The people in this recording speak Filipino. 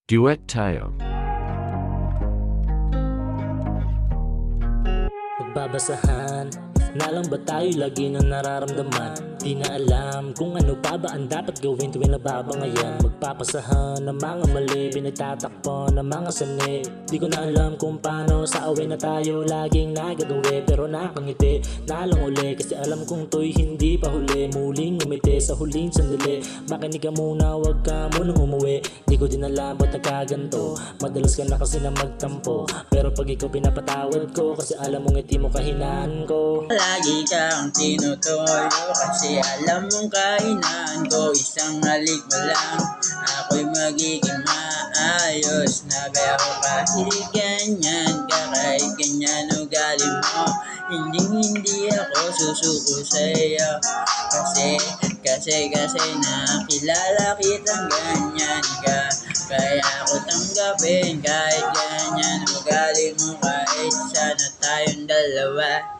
Duet tayo. Magbabasahan na lang ba tayo lagi na nararamdaman? Di na alam kung ano pa ba ang dapat gawin tuwing nababangayan. Magpapasahan ng mga mali, pinagtatakpo ng mga sani. Di ko na alam kung paano, sa away na tayo laging nagagawi. Pero nakangiti na lang uli, kasi alam kong to'y hindi pa huli. Muling umiti sa huling sandali, makinig ka muna, wag ka munang umuwi. Di ko din alam ba't nagkaganto, madalas ka na kasi na magtampo. Pero pag ikaw pinapatawad ko, kasi alam mong ngiti mo kahinaan ko. Lagi kang tinutuyo kasi alam mong kainan ko. Isang halik mo lang, ako'y magiging maayos na. Pero kahit ganyan ka, kahit ganyan ugali mo, hindi ako susuko sa'yo. Kasi nakilala kitang ganyan ka. Kaya ako tanggapin kahit ganyan ugali mo, kahit sana tayong dalawa.